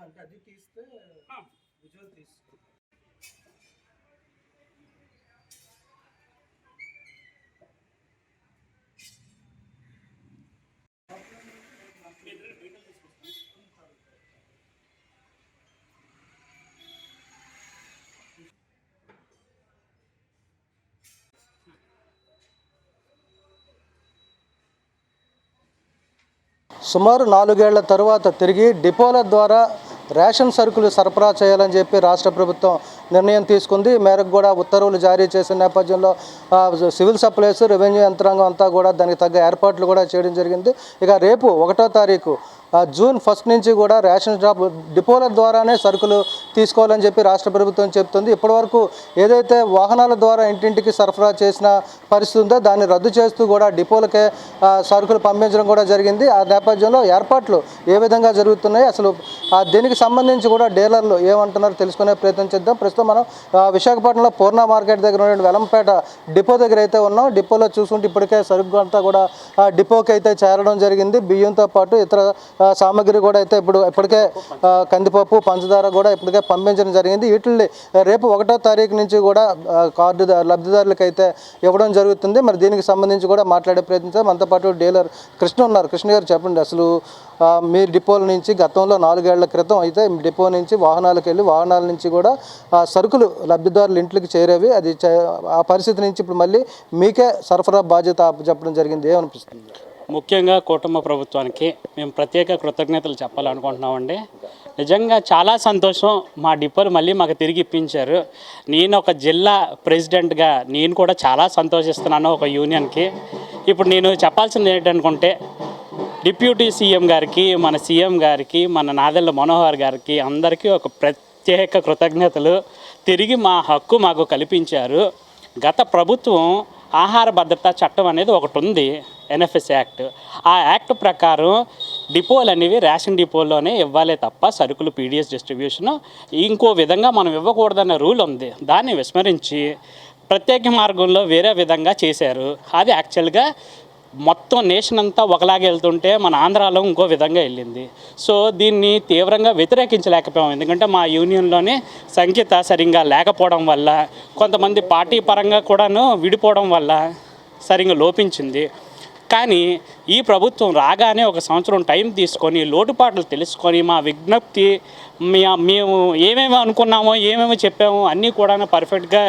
అంటే అది తీస్తే విజువల్ తీస్తే సుమారు 4 ఏళ్ల తరువాత తిరిగి డిపోల ద్వారా రేషన్ సరుకులు సరఫరా చేయాలని చెప్పి రాష్ట్ర ప్రభుత్వం నిర్ణయం తీసుకుంది. ఈ మేరకు కూడా ఉత్తర్వులు జారీ చేసిన నేపథ్యంలో సివిల్ సప్లైస్, రెవెన్యూ యంత్రాంగం అంతా కూడా దానికి తగ్గ ఏర్పాట్లు కూడా చేయడం జరిగింది. ఇక రేపు 1వ తారీఖు జూన్ 1 నుంచి కూడా రేషన్ షాప్ డిపోల ద్వారానే సరుకులు తీసుకోవాలని చెప్పి రాష్ట్ర ప్రభుత్వం చెప్తుంది. ఇప్పటివరకు ఏదైతే వాహనాల ద్వారా ఇంటింటికి సరఫరా చేసిన పరిస్థితి ఉందో దాన్ని రద్దు చేస్తూ కూడా డిపోలకే సరుకులు పంపించడం కూడా జరిగింది. ఆ నేపథ్యంలో ఏర్పాట్లు ఏ విధంగా జరుగుతున్నాయి, అసలు దీనికి సంబంధించి కూడా డీలర్లు ఏమంటున్నారో తెలుసుకునే ప్రయత్నం చేద్దాం. ప్రస్తుతం మనం విశాఖపట్నంలో పూర్ణ మార్కెట్ దగ్గర ఉన్న వెలంపేట డిపో దగ్గర అయితే ఉన్నాం. డిపోలో చూసుకుంటే ఇప్పటికే సరుకు అంతా కూడా డిపోకి అయితే చేరడం జరిగింది. బియ్యంతో పాటు ఇతర సామాగ్రి కూడా అయితే ఇప్పటికే కందిపప్పు, పంచదార కూడా ఇప్పటికే పంపించడం జరిగింది. వీటిని రేపు 1వ తారీఖు నుంచి కూడా కార్డు లబ్ధిదారులకు అయితే ఇవ్వడం జరుగుతుంది. మరి దీనికి సంబంధించి కూడా మాట్లాడే ప్రయత్నించాం. మనతో పాటు డీలర్ కృష్ణ ఉన్నారు. కృష్ణ గారు చెప్పండి, అసలు మీ డిపోల నుంచి గతంలో 4 ఏళ్ల క్రితం అయితే డిపో నుంచి వాహనాలకు వెళ్ళి వాహనాల నుంచి కూడా సరుకులు లబ్ధిదారుల ఇంట్లోకి చేరేవి. అది ఆ పరిస్థితి నుంచి ఇప్పుడు మళ్ళీ మీకే సరఫరా బాధ్యత చెప్పడం జరిగింది. ఏమనిపిస్తుంది? ముఖ్యంగా కుటుంబ ప్రభుత్వానికి మేము ప్రత్యేక కృతజ్ఞతలు చెప్పాలనుకుంటున్నామండి. నిజంగా చాలా సంతోషం. మా డిపోలు మళ్ళీ మాకు తిరిగి ఇప్పించారు. నేను ఒక జిల్లా ప్రెసిడెంట్గా నేను కూడా చాలా సంతోషిస్తున్నాను ఒక యూనియన్కి. ఇప్పుడు నేను చెప్పాల్సింది ఏంటనుకుంటే, డిప్యూటీ సీఎం గారికి, మన సీఎం గారికి, మన నాదెళ్ల మనోహర్ గారికి అందరికీ ఒక ప్రత్యేక కృతజ్ఞతలు. తిరిగి మా హక్కు మాకు కల్పించారు. గత ప్రభుత్వం ఆహార భద్రతా చట్టం అనేది ఒకటి ఉంది, ఎన్ఎఫ్ఎస్ యాక్ట్. ఆ యాక్ట్ ప్రకారం డిపోలు అనేవి రేషన్ డిపోల్లోనే ఇవ్వాలి తప్ప సరుకులు పీడిఎస్ డిస్ట్రిబ్యూషన్ ఇంకో విధంగా మనం ఇవ్వకూడదన్న రూల్ ఉంది. దాన్ని విస్మరించి ప్రత్యేక మార్గంలో వేరే విధంగా చేశారు. అది యాక్చువల్గా మొత్తం నేషన్ అంతా ఒకలాగే వెళ్తుంటే మన ఆంధ్రాలో ఇంకో విధంగా వెళ్ళింది. సో దీన్ని తీవ్రంగా వ్యతిరేకించలేకపోయాం. ఎందుకంటే మా యూనియన్లోనే సంఖ్యత సరిగ్గా లేకపోవడం వల్ల, కొంతమంది పార్టీ పరంగా కూడాను విడిపోవడం వల్ల సరిగ్గా లోపించింది. కానీ ఈ ప్రభుత్వం రాగానే 1 సంవత్సరం టైం తీసుకొని లోటుపాట్లు తెలుసుకొని మా విజ్ఞప్తి మేము ఏమేమి అనుకున్నామో ఏమేమి చెప్పామో అన్నీ కూడా పర్ఫెక్ట్గా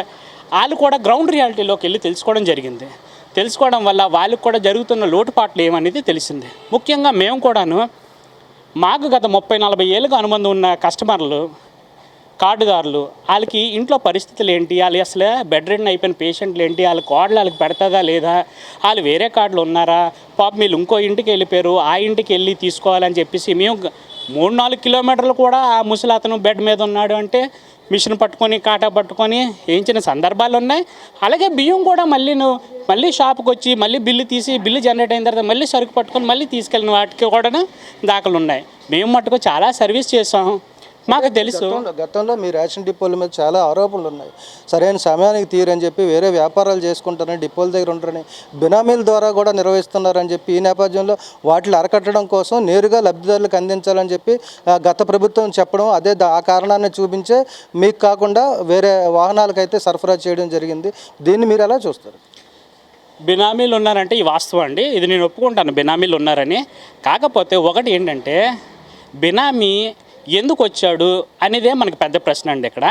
వాళ్ళు కూడా గ్రౌండ్ రియాలిటీలోకి వెళ్ళి తెలుసుకోవడం జరిగింది. తెలుసుకోవడం వల్ల వాళ్ళకు కూడా జరుగుతున్న లోటుపాట్లు ఏమనేది తెలిసింది. ముఖ్యంగా మేము కూడాను మాకు గత 30-40 ఏళ్ళుగా అనుబంధం ఉన్న కస్టమర్లు, కార్డుదారులు, వాళ్ళకి ఇంట్లో పరిస్థితులు ఏంటి, వాళ్ళు అసలు బెడ్ రెడీ అయిపోయిన పేషెంట్లు ఏంటి, వాళ్ళ కార్డులు వాళ్ళకి పెడతాదా లేదా, వాళ్ళు వేరే కార్డులు ఉన్నారా, పాప మీరు ఇంకో ఇంటికి వెళ్ళిపోయారు, ఆ ఇంటికి వెళ్ళి తీసుకోవాలని చెప్పేసి మేము 3-4 కిలోమీటర్లు కూడా ఆ ముసలి అతను బెడ్ మీద ఉన్నాడు అంటే మిషన్ పట్టుకొని కాటా పట్టుకొని వేయించిన సందర్భాలు ఉన్నాయి. అలాగే బియ్యం కూడా మళ్ళీ షాప్కి వచ్చి మళ్ళీ బిల్లు జనరేట్ అయిన తర్వాత మళ్ళీ సరుకు పట్టుకొని మళ్ళీ తీసుకెళ్ళిన వాటికి కూడా దాఖలు ఉన్నాయి. మేము మట్టుకు చాలా సర్వీస్ చేసాం. మాకు తెలుసు గతంలో మీ రేషన్ డిపోల మీద చాలా ఆరోపణలు ఉన్నాయి. సరైన సమయానికి తీరని చెప్పి వేరే వ్యాపారాలు చేసుకుంటారని, డిపోల దగ్గర ఉంటారని, బినామీల ద్వారా కూడా నిర్వహిస్తున్నారని చెప్పి ఈ నేపథ్యంలో వాటిని అరకట్టడం కోసం నేరుగా లబ్ధిదారులకు అందించాలని చెప్పి గత ప్రభుత్వం చెప్పడం, అదే ఆ కారణాన్ని చూపించే మీకు కాకుండా వేరే వాహనాలకైతే సరఫరా చేయడం జరిగింది. దీన్ని మీరు ఎలా చూస్తారు? బినామీలు ఉన్నారంటే ఈ వాస్తవం అండి, ఇది నేను ఒప్పుకుంటాను బినామీలు ఉన్నారని. కాకపోతే ఒకటి ఏంటంటే, బినామీ ఎందుకు వచ్చాడు అనేదే మనకు పెద్ద ప్రశ్న అండి. ఇక్కడ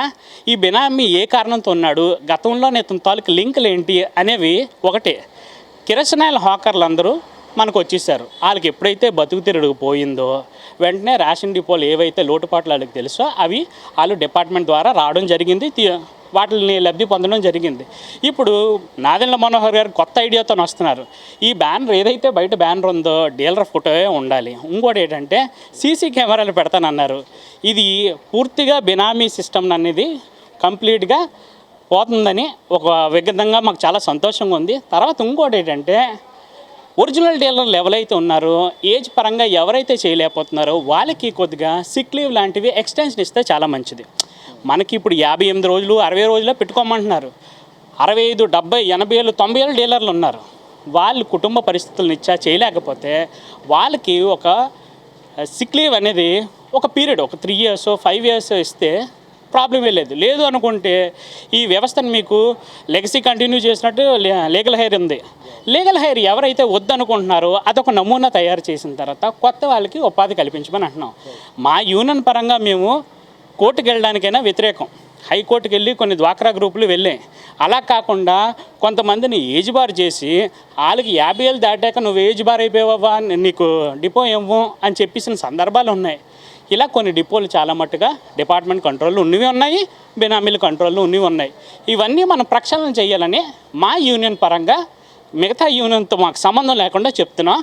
ఈ బినామీ ఏ కారణంతో ఉన్నాడు, గతంలో ఇతని తాలూకు లింకులు ఏంటి అనేవి ఒకటే. కిరసనాయిల హాకర్లు అందరూ మనకు వచ్చేసారు. వాళ్ళకి ఎప్పుడైతే బతుకు తిరుగు పోయిందో వెంటనే రేషన్ డిపోలు ఏవైతే లోటుపాట్లు వాళ్ళకి తెలుసో అవి వాళ్ళు డిపార్ట్మెంట్ ద్వారా రావడం జరిగింది, వాటిని లబ్ధి పొందడం జరిగింది. ఇప్పుడు నాదెళ్ల మనోహర్ గారు కొత్త ఐడియాతో వస్తున్నారు. ఈ బ్యానర్ ఏదైతే బయట బ్యానర్ ఉందో డీలర్ ఫోటోయే ఉండాలి. ఇంకోటి ఏంటంటే సీసీ కెమెరాలు పెడతానన్నారు. ఇది పూర్తిగా బినామీ సిస్టమ్ అనేది కంప్లీట్గా పోతుందని ఒక విధంగా మాకు చాలా సంతోషంగా ఉంది. తర్వాత ఇంకోటి ఏంటంటే, ఒరిజినల్ డీలర్లు ఎవరైతే ఉన్నారో ఏజ్ పరంగా ఎవరైతే చేయలేకపోతున్నారో వాళ్ళకి కొద్దిగా సిక్ లీవ్ లాంటివి ఎక్స్టెన్షన్ ఇస్తే చాలా మంచిది. మనకి ఇప్పుడు 58 రోజులు 60 రోజుల్లో పెట్టుకోమంటున్నారు. 65, 70, 80 ఏళ్ళు 90 ఏళ్ళు డీలర్లు ఉన్నారు. వాళ్ళు కుటుంబ పరిస్థితులను చేయలేకపోతే వాళ్ళకి ఒక సిక్ లీవ్ అనేది ఒక పీరియడ్ ఒక 3 years 5 years ఇస్తే ప్రాబ్లమే లేదు అనుకుంటే ఈ వ్యవస్థను మీకు లెగసీ కంటిన్యూ చేసినట్టు లీగల్ హైర్ ఉంది. లీగల్ హైర్ ఎవరైతే వద్దనుకుంటున్నారో అదొక నమూనా తయారు చేసిన తర్వాత కొత్త వాళ్ళకి ఉపాధి కల్పించమని అంటున్నాం. మా యూనియన్ పరంగా మేము కోర్టుకు వెళ్ళడానికైనా వ్యతిరేకం. హైకోర్టుకి వెళ్ళి కొన్ని డ్వాక్రా గ్రూపులు వెళ్ళాయి. అలా కాకుండా కొంతమందిని ఏజ్ బార్ చేసి వాళ్ళకి 50 ఏళ్ళు దాటాక నువ్వు ఏజ్ బార్ అయిపోయావా నీకు డిపో ఇవ్వం అని చెప్పేసిన సందర్భాలు ఉన్నాయి. ఇలా కొన్ని డిపోలు చాలా మట్టుగా డిపార్ట్మెంట్ కంట్రోల్లో ఉన్నవి ఉన్నాయి, బినామీల కంట్రోల్లో ఉన్నవి ఉన్నాయి. ఇవన్నీ మనం ప్రక్షాళన చేయాలని మా యూనియన్ పరంగా మిగతా యూనియన్తో మాకు సంబంధం లేకుండా చెప్తున్నాం.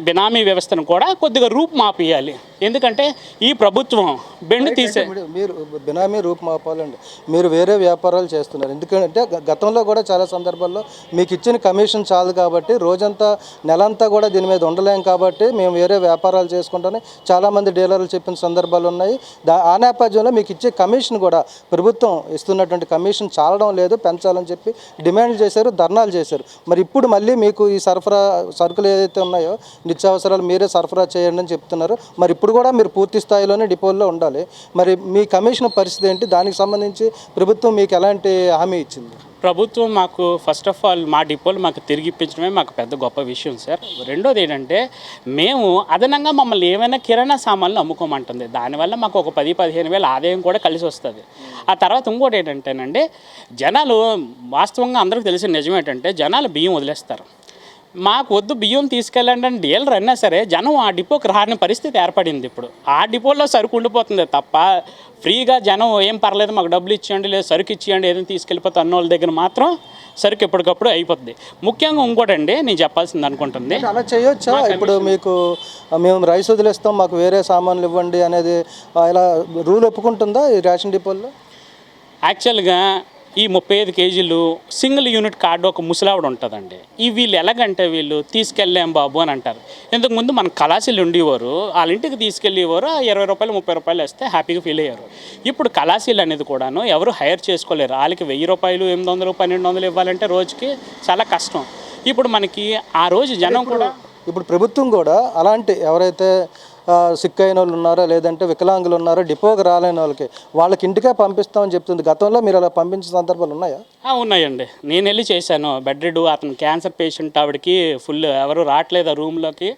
బినామీ వ్యవస్థను కూడా కొద్దిగా రూపుమాపియాలి. ఎందుకంటే ఈ ప్రభుత్వం బెండు తీసే మీరు బినామీ రూపుమాపాలండి. మీరు వేరే వ్యాపారాలు చేస్తున్నారు. ఎందుకంటే గతంలో కూడా చాలా సందర్భాల్లో మీకు ఇచ్చిన కమిషన్ చాలు కాబట్టి రోజంతా నెలంతా కూడా దీని మీద ఉండలేం కాబట్టి మేము వేరే వ్యాపారాలు చేసుకుంటామని చాలామంది డీలర్లు చెప్పిన సందర్భాలు ఉన్నాయి. ఆ నేపథ్యంలో మీకు ఇచ్చే కమిషన్ కూడా ప్రభుత్వం ఇస్తున్నటువంటి కమిషన్ చాలడం లేదు, పెంచాలని చెప్పి డిమాండ్ చేశారు, ధర్నాలు చేశారు. మరి ఇప్పుడు మళ్ళీ మీకు ఈ సరుకులు ఏదైతే ఉన్నాయో నిత్యావసరాలు మీరే సరఫరా చేయండి అని చెప్తున్నారు. మరి ఇప్పుడు కూడా మీరు పూర్తి స్థాయిలోనే డిపోల్లో ఉండాలి. మరి మీ కమిషన్ పరిస్థితి ఏంటి? దానికి సంబంధించి ప్రభుత్వం మీకు ఎలాంటి హామీ ఇచ్చింది? ప్రభుత్వం మాకు ఫస్ట్ ఆఫ్ ఆల్ మా డిపోలు మాకు తిరిగి ఇప్పించడమే మాకు పెద్ద గొప్ప విషయం సార్. రెండోది ఏంటంటే మేము అదనంగా మమ్మల్ని ఏమైనా కిరాణా సామాన్లు అమ్ముకోమంటుంది. దానివల్ల మాకు ఒక 10-15 వేల ఆదాయం కూడా కలిసి వస్తుంది. ఆ తర్వాత ఇంకోటి ఏంటంటేనండి, జనాలు వాస్తవంగా అందరికీ తెలిసిన నిజం ఏంటంటే జనాలు బియ్యం వదిలేస్తారు. మాకు వద్దు బియ్యం తీసుకెళ్ళండి అని డీలర్ అయినా సరే జనం ఆ డిపోకి రాని పరిస్థితి ఏర్పడింది. ఇప్పుడు ఆ డిపోలో సరుకు ఉండిపోతుంది తప్ప ఫ్రీగా జనం ఏం పర్లేదు మాకు డబ్బులు ఇచ్చేయండి లేదా సరుకు ఇచ్చేయండి ఏదైనా తీసుకెళ్ళిపోతే అన్న వాళ్ళ దగ్గర మాత్రం సరుకు ఎప్పటికప్పుడు అయిపోతుంది. ముఖ్యంగా ఇంకోటండి నేను చెప్పాల్సింది అనుకుంటుంది, అలా చేయొచ్చా? ఇప్పుడు మీకు మేము రైస్ వదిలేస్తాం మాకు వేరే సామాన్లు ఇవ్వండి అనేది ఇలా రూల్ ఒప్పుకుంటుందా ఈ రేషన్ డిపోల్లో? యాక్చువల్గా ఈ 35 కేజీలు సింగిల్ యూనిట్ కార్డు ఒక ముసలావిడ ఉంటుందండి. ఈ వీళ్ళు ఎలాగంటే వీళ్ళు తీసుకెళ్ళాం బాబు అని అంటారు. ఇంతకుముందు మన కళాశీలు ఉండేవారు, వాళ్ళ ఇంటికి తీసుకెళ్ళేవారు, 20 రూపాయలు 30 రూపాయలు వేస్తే హ్యాపీగా ఫీల్ అయ్యారు. ఇప్పుడు కళాశీలు అనేది కూడాను ఎవరు హైర్ చేసుకోలేరు. వాళ్ళకి 1000 రూపాయలు 800 1200 ఇవ్వాలంటే రోజుకి చాలా కష్టం. ఇప్పుడు మనకి ఆ రోజు జనం కూడా ఇప్పుడు ప్రభుత్వం కూడా అలాంటి ఎవరైతే సిక్ అయిన వాళ్ళు ఉన్నారో లేదంటే వికలాంగులు ఉన్నారో డిపోకి రాలేని వాళ్ళకి ఇంటికే పంపిస్తామని చెప్తుంది. గతంలో మీరు అలా పంపించిన సందర్భాలు ఉన్నాయా? ఉన్నాయండి. నేను వెళ్ళి చేశాను. బెడ్ రెడ్ అతను క్యాన్సర్ పేషెంట్, ఆవిడకి ఫుల్ ఎవరు రావట్లేదు ఆ రూమ్లోకి,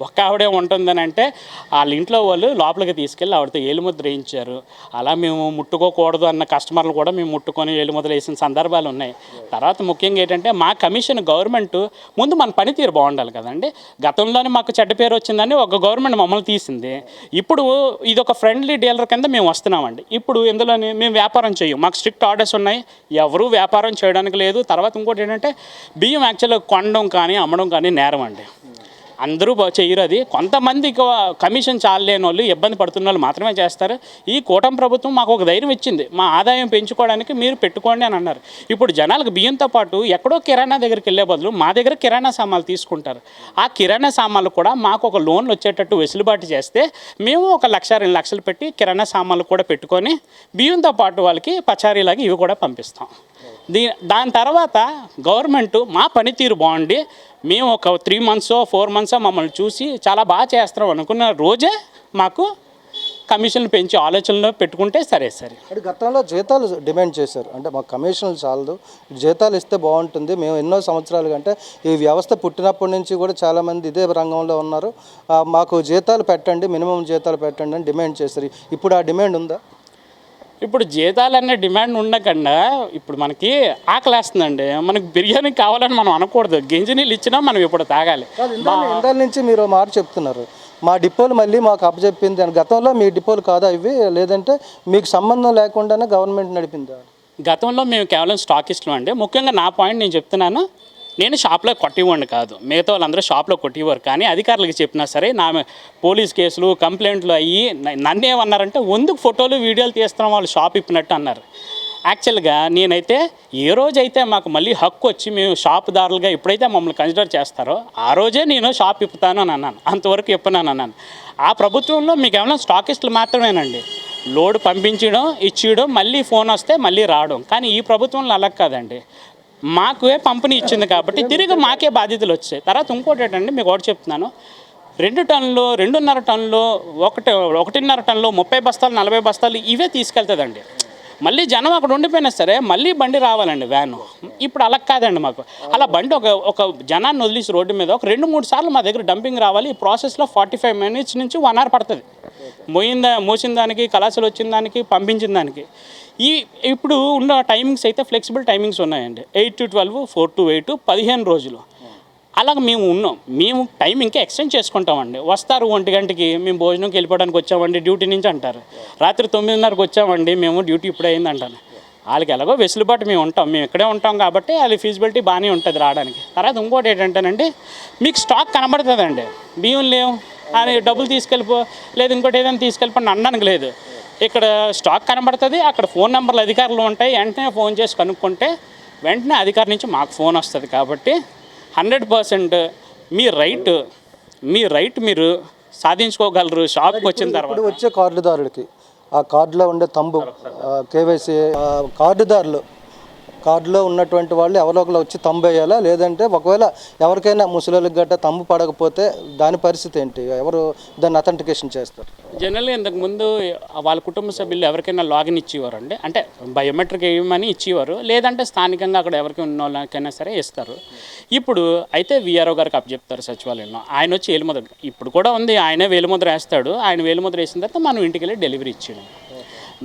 ఒక్క ఆవిడే ఉంటుందని అంటే వాళ్ళ ఇంట్లో వాళ్ళు లోపలికి తీసుకెళ్ళి ఆవిడతో ఏలుముద్ర వేయించారు. అలా మేము ముట్టుకోకూడదు అన్న కస్టమర్లు కూడా మేము ముట్టుకొని ఏలుముద్ర వేసిన సందర్భాలు ఉన్నాయి. తర్వాత ముఖ్యంగా ఏంటంటే మా కమిషన్ గవర్నమెంట్ ముందు మన పనితీరు బాగుండాలి కదండి. గతంలోనే మాకు చెడ్డ పేరు వచ్చిందని ఒక గవర్నమెంట్ మమ్మల్ని తీసింది. ఇప్పుడు ఇది ఒక ఫ్రెండ్లీ డీలర్ కింద మేము వస్తున్నామండి. ఇప్పుడు ఇందులోనే మేము వ్యాపారం చేయం, మాకు స్ట్రిక్ట్ ఆర్డర్స్ ఉన్నాయి, ఎవరూ వ్యాపారం చేయడానికి లేదు. తర్వాత ఇంకోటి ఏంటంటే బియ్యం యాక్చువల్గా కొనడం కానీ అమ్మడం కానీ నేరం అండి. అందరూ చేయరు. అది కొంతమంది కమిషన్ చాలలేని వాళ్ళు ఇబ్బంది పడుతున్న వాళ్ళు మాత్రమే చేస్తారు. ఈ కూటమి ప్రభుత్వం మాకు ఒక ధైర్యం ఇచ్చింది, మా ఆదాయం పెంచుకోవడానికి మీరు పెట్టుకోండి అని అన్నారు. ఇప్పుడు జనాలకు బియ్యంతో పాటు ఎక్కడో కిరాణా దగ్గరికి వెళ్ళే బదులు మా దగ్గర కిరాణా సామాన్లు తీసుకుంటారు. ఆ కిరాణా సామాన్లు కూడా మాకు ఒక లోన్లు వచ్చేటట్టు వెసులుబాటు చేస్తే మేము 1 లక్ష 2 లక్షలు పెట్టి కిరాణా సామాన్లు కూడా పెట్టుకొని బియ్యంతో పాటు వాళ్ళకి పచారీలాగా ఇవి కూడా పంపిస్తాం. దాని తర్వాత గవర్నమెంట్ మా పనితీరు బాగుండి మేము ఒక 3 months 4 months మమ్మల్ని చూసి చాలా బాగా చేస్తున్నాం అనుకున్న రోజే మాకు కమిషన్లు పెంచి ఆలోచనలో పెట్టుకుంటే సరే. అంటే గతంలో జీతాలు డిమాండ్ చేశారు, అంటే మాకు కమిషన్లు చాలదు, జీతాలు ఇస్తే బాగుంటుంది. మేము ఎన్నో సంవత్సరాలుగా అంటే ఈ వ్యవస్థ పుట్టినప్పటి నుంచి కూడా చాలామంది ఇదే రంగంలో ఉన్నారు, మాకు జీతాలు పెట్టండి, మినిమం జీతాలు పెట్టండి అని డిమాండ్ చేశారు. ఇప్పుడు ఆ డిమాండ్ ఉందా? ఇప్పుడు జీతాలనే డిమాండ్ ఉండకుండా ఇప్పుడు మనకి ఆకలేస్తుందండి. మనకి బిర్యానీ కావాలని మనం అనకూడదు, గంజి నీళ్ళు ఇచ్చినా మనం ఇప్పుడు తాగాలి. ఇందాల నుంచి మీరు మాట చెప్తున్నారు మా డిపోలు మళ్ళీ మాకు అప్పచెప్పింది అని. గతంలో మీ డిపోలు కాదా ఇవి, లేదంటే మీకు సంబంధం లేకుండానే గవర్నమెంట్ నడిపిందా? గతంలో మేము కేవలం స్టాకిస్టులు అండి. ముఖ్యంగా నా పాయింట్ నేను చెప్తున్నాను, నేను షాప్లో కొట్టివ్వండి కాదు, మిగతా వాళ్ళందరూ షాప్లో కొట్టివ్వరు. కానీ అధికారులకు చెప్పినా సరే నా పోలీస్ కేసులు కంప్లైంట్లు అయ్యి నన్ను ఏమన్నారంటే ఎందుకు ఫోటోలు వీడియోలు తీస్తున్నాం వాళ్ళు షాప్ ఇప్పినట్టు అన్నారు. యాక్చువల్గా నేనైతే ఏ రోజైతే మాకు మళ్ళీ హక్కు వచ్చి మేము షాపుదారులుగా ఎప్పుడైతే మమ్మల్ని కన్సిడర్ చేస్తారో ఆ రోజే నేను షాప్ ఇప్పుతాను అని అన్నాను. అంతవరకు ఇప్పున్నాను అన్నాను. ఆ ప్రభుత్వంలో మీకు ఏమైనా స్టాకిస్టులు మాత్రమేనండి, లోడ్ పంపించడం ఇచ్చేయడం మళ్ళీ ఫోన్ వస్తే మళ్ళీ రావడం. కానీ ఈ ప్రభుత్వంలో అలా కాదండి, మాకే పంపిణీ ఇచ్చింది కాబట్టి తిరిగి మాకే బాధ్యతలు వచ్చాయి. తర్వాత ఇంకోటి ఏంటంటే మీకు ఒకటి చెప్తున్నాను, 2 టన్నులు 2.5 టన్నులు 1.5 టన్నులు 30 బస్తాలు 40 బస్తాలు ఇవే తీసుకెళ్తుందండి. మళ్ళీ జనం అక్కడ ఉండిపోయినా సరే మళ్ళీ బండి రావాలండి వ్యాను. ఇప్పుడు అలా కాదండి మాకు. అలా బండి ఒక జనాన్ని వదిలేసి రోడ్డు మీద ఒక 2-3 సార్లు మా దగ్గర డంపింగ్ రావాలి. ఈ ప్రాసెస్లో 45 మినిట్స్ నుంచి 1 అవర్ పడుతుంది. మోసిన దానికి, కళాశాల వచ్చిన దానికి, పంపించిన దానికి. ఇప్పుడు ఉన్న టైమింగ్స్ అయితే ఫ్లెక్సిబుల్ టైమింగ్స్ ఉన్నాయండి. 8 to 12, 4 to 8, 15 రోజులు. అలాగ మేము టైం ఇంకా ఎక్స్టెండ్ చేసుకుంటామండి. వస్తారు 1 గంటకి, మేము భోజనంకి వెళ్ళిపోవడానికి వచ్చామండి డ్యూటీ నుంచి అంటారు. రాత్రి 9:30కి వచ్చామండి, మేము డ్యూటీ ఇప్పుడే అయింది అంటాను. వాళ్ళకి ఎలాగో వెసులుబాటు మేము ఇక్కడే ఉంటాం కాబట్టి వాళ్ళ ఫీజిబిలిటీ బాగానే ఉంటుంది రావడానికి. తర్వాత ఇంకోటి ఏంటంటేనండి, మీకు స్టాక్ కనబడుతుందండి. బియ్యం లేవు అని డబ్బులు తీసుకెళ్ళిపో, లేదు ఇంకోటి ఏదైనా తీసుకెళ్ళిపోండి అనడానికి లేదు. ఇక్కడ స్టాక్ కనబడుతుంది, అక్కడ ఫోన్ నెంబర్లు అధికారులు ఉంటాయి. వెంటనే ఫోన్ చేసి కనుక్కుంటే వెంటనే అధికారి నుంచి మాకు ఫోన్ వస్తుంది. కాబట్టి 100% మీ రైట్ మీరు సాధించుకోగలరు షాప్కి వచ్చిన తర్వాత. ఇప్పుడు వచ్చే కార్డుదారుడికి ఆ కార్డులో ఉండే తంబు కేవైసీ కార్డులో ఉన్నటువంటి వాళ్ళు ఎవరో ఒకరు వచ్చి తంబు వేయాలా, లేదంటే ఒకవేళ ఎవరికైనా ముసలిళ్ళకి గట్రా తంబు పడకపోతే దాని పరిస్థితి ఏంటి? ఎవరు దాన్ని అథెంటికేషన్ చేస్తారు? జనరల్గా ఇంతకుముందు వాళ్ళ కుటుంబ సభ్యులు ఎవరికైనా లాగిన్ ఇచ్చేవారండి. అంటే బయోమెట్రిక్ వేయమని ఇచ్చేవారు, లేదంటే స్థానికంగా అక్కడ ఎవరికి ఉన్న వాళ్ళకైనా సరే ఇస్తారు. ఇప్పుడు అయితే విఆర్ఓ గారికి అప్పచెప్తారు సచివాలయంలో. ఆయన వచ్చి వేలిముద్ర, ఇప్పుడు కూడా ఉంది, ఆయనే వేలిముద్ర వేస్తాడు. ఆయన వేలిముద్ర వేసిన తర్వాత మనం ఇంటికి వెళ్ళి డెలివరీ ఇచ్చేయడం.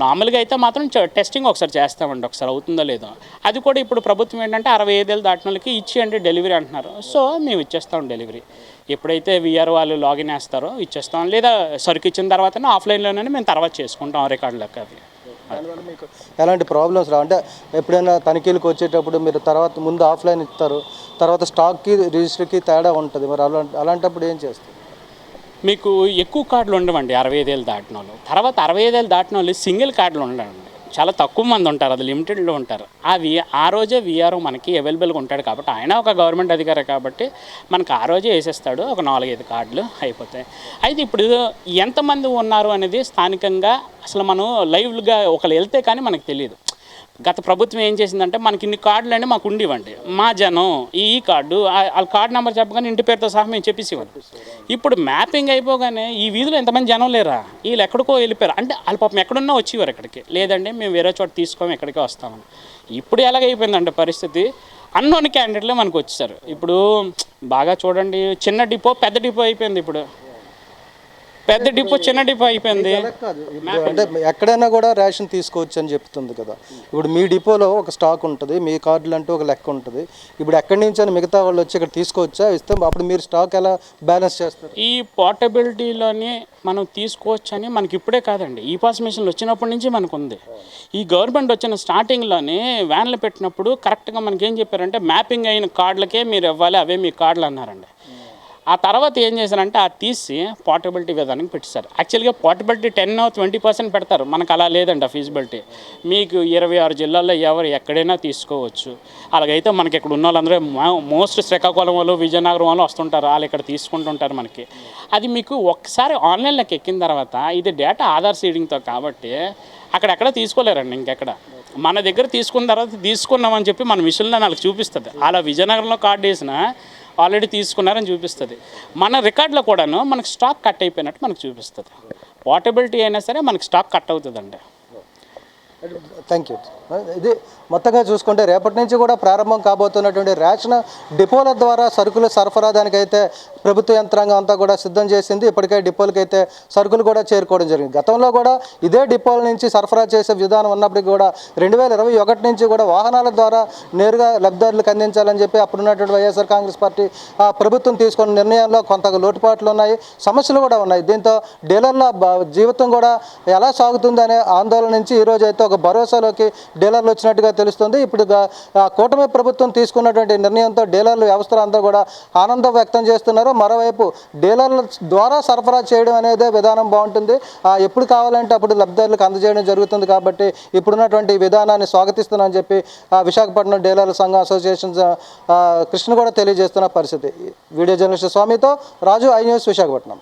నార్మల్గా అయితే మాత్రం టెస్టింగ్ ఒకసారి చేస్తామండి, ఒకసారి అవుతుందో లేదో. అది కూడా ఇప్పుడు ప్రభుత్వం ఏంటంటే 65 ఏళ్ళు దాటిన వాళ్ళకి ఇచ్చేయండి డెలివరీ అంటున్నారు. సో మేము ఇచ్చేస్తాం డెలివరీ. ఎప్పుడైతే విఆర్ వాళ్ళు లాగిన్ వేస్తారో ఇచ్చేస్తాం, లేదా సరుకు ఇచ్చిన తర్వాతనే ఆఫ్లైన్లోనే మేము తర్వాత చేసుకుంటాం రికార్డులకు. అవి దానివల్ల మీకు ఎలాంటి ప్రాబ్లమ్స్ రా? అంటే ఎప్పుడైనా తనిఖీలకు వచ్చేటప్పుడు మీరు తర్వాత ముందు ఆఫ్లైన్ ఇస్తారు, తర్వాత స్టాక్కి రిజిస్టర్కి తేడా ఉంటుంది, మరి అలాంటప్పుడు ఏం చేస్తారు? మీకు ఎక్కువ కార్డులు ఉండవండి 65 ఏళ్ళు దాటిన వాళ్ళు. తర్వాత 65 ఏళ్ళు దాటిన వాళ్ళు సింగిల్ కార్డులు ఉండవండి, చాలా తక్కువ మంది ఉంటారు, అది లిమిటెడ్లో ఉంటారు. అవి ఆ రోజే విఆర్ఓ మనకి అవైలబుల్గా ఉంటాడు కాబట్టి, ఆయన ఒక గవర్నమెంట్ అధికారి కాబట్టి మనకు ఆ రోజే వేసేస్తాడు. ఒక 4-5 కార్డులు అయిపోతాయి. అయితే ఇప్పుడు ఎంతమంది ఉన్నారు అనేది స్థానికంగా అసలు మనం లైవ్గా ఒకళ్ళు వెళ్తే కానీ మనకు తెలియదు. గత ప్రభుత్వం ఏం చేసిందంటే, మనకి ఇన్ని కార్డులు అంటే మాకు ఉండివ్వండి, మా జనం ఈ కార్డు వాళ్ళ కార్డు నెంబర్ చెప్పగానే ఇంటి పేరుతో సహా మేము చెప్పేసేవాళ్ళు. ఇప్పుడు మ్యాపింగ్ అయిపోగానే ఈ వీధిలో ఎంతమంది జనం లేరా, వీళ్ళు ఎక్కడికో వెళ్ళిపోయారు అంటే వాళ్ళ పాపం ఎక్కడున్నా వచ్చేవారు ఇక్కడికి, లేదంటే మేము వేరే చోట తీసుకోము ఎక్కడికే వస్తామని. ఇప్పుడు ఎలాగైపోయిందంటే పరిస్థితి, అన్నోన్ క్యాండిడేట్లే మనకు వచ్చేసారు. ఇప్పుడు బాగా చూడండి, చిన్న డిపో పెద్ద డిపో అయిపోయింది. ఇప్పుడు పెద్ద డిపో చిన్న డిపో అయిపోయింది. అంటే ఎక్కడైనా కూడా రేషన్ తీసుకోవచ్చు అని చెప్తుంది కదా. ఇప్పుడు మీ డిపోలో ఒక స్టాక్ ఉంటుంది, మీ కార్డులు అంటూ ఒక లెక్క ఉంటుంది. ఇప్పుడు ఎక్కడి నుంచి అని మిగతా వాళ్ళు వచ్చి ఇక్కడ తీసుకోవచ్చా? ఇస్తే అప్పుడు మీరు స్టాక్ ఎలా బ్యాలెన్స్ చేస్తారు? ఈ పోర్టబిలిటీలోనే మనం తీసుకోవచ్చు అని మనకి ఇప్పుడే కాదండి, ఈ పాస్ మిషన్లు వచ్చినప్పటి నుంచి మనకు ఉంది. ఈ గవర్నమెంట్ వచ్చిన స్టార్టింగ్లోనే వ్యాన్లు పెట్టినప్పుడు కరెక్ట్గా మనకి ఏం చెప్పారంటే, మ్యాపింగ్ అయిన కార్డులకే మీరు ఇవ్వాలి, అవే మీ కార్డులు అన్నారండి. ఆ తర్వాత ఏం చేశారంటే అది తీసి పోర్టబిలిటీ విధానానికి పెట్టేశారు. యాక్చువల్గా పోర్టబిలిటీ 10-20% పెడతారు, మనకు అలా లేదండి. ఆ ఫీజిబిలిటీ మీకు 26 జిల్లాల్లో ఎవరు ఎక్కడైనా తీసుకోవచ్చు. అలాగైతే మనకి ఇక్కడ ఉన్న వాళ్ళందరూ మోస్ట్ శ్రీకాకుళం వాళ్ళు, విజయనగరం వాళ్ళు వస్తుంటారు, వాళ్ళు ఇక్కడ తీసుకుంటుంటారు. మనకి అది మీకు ఒక్కసారి ఆన్లైన్లోకి ఎక్కిన తర్వాత ఇది డేటా ఆధార్ సీడింగ్తో కాబట్టి అక్కడెక్కడ తీసుకోలేరండి ఇంకెక్కడ. మన దగ్గర తీసుకున్న తర్వాత తీసుకున్నామని చెప్పి మన మిషన్లో వాళ్ళకి చూపిస్తుంది. అలా విజయనగరంలో కార్డు వేసిన ఆల్రెడీ తీసుకున్నారని చూపిస్తుంది. మన రికార్డులో కూడాను మనకు స్టాక్ కట్ అయిపోయినట్టు మనకు చూపిస్తుంది. పోర్టబిలిటీ అయినా సరే మనకు స్టాక్ కట్ అవుతుందండి. Thank you. ఇది మొత్తంగా చూసుకుంటే రేపటి నుంచి కూడా ప్రారంభం కాబోతున్నటువంటి రేషన్ డిపోల ద్వారా సరుకుల సరఫరాదానికైతే ప్రభుత్వ యంత్రాంగం అంతా కూడా సిద్ధం చేసింది. ఇప్పటికే డిపోలకైతే సరుకులు కూడా చేరుకోవడం జరిగింది. గతంలో కూడా ఇదే డిపోల నుంచి సరఫరా చేసే విధానం ఉన్నప్పటికీ కూడా 2021 నుంచి కూడా వాహనాల ద్వారా నేరుగా లబ్ధిదారులకు అందించాలని చెప్పి అప్పుడున్నటువంటి వైఎస్ఆర్ కాంగ్రెస్ పార్టీ ప్రభుత్వం తీసుకున్న నిర్ణయాల్లో కొంత లోటుపాట్లు ఉన్నాయి, సమస్యలు కూడా ఉన్నాయి. దీంతో డీలర్ల జీవితం కూడా ఎలా సాగుతుందనే ఆందోళన నుంచి ఈరోజు అయితే ఒక భరోసాలోకి డీలర్లు వచ్చినట్టుగా తెలుస్తుంది. ఇప్పుడు కూటమి ప్రభుత్వం తీసుకున్నటువంటి నిర్ణయంతో డీలర్ల వ్యవస్థలు అంతా కూడా ఆనందం వ్యక్తం చేస్తున్నారు. మరోవైపు డీలర్ల ద్వారా సరఫరా చేయడం అనేది విధానం బాగుంటుంది, ఎప్పుడు కావాలంటే అప్పుడు లబ్ధిదారులకు అందజేయడం జరుగుతుంది. కాబట్టి ఇప్పుడున్నటువంటి విధానాన్ని స్వాగతిస్తున్నామని చెప్పి విశాఖపట్నం డీలర్ల సంఘం అసోసియేషన్ కృష్ణ కూడా తెలియజేస్తున్న పరిస్థితి. వీడియో జర్నలిస్ట్ స్వామితో రాజు, ఐ న్యూస్, విశాఖపట్నం.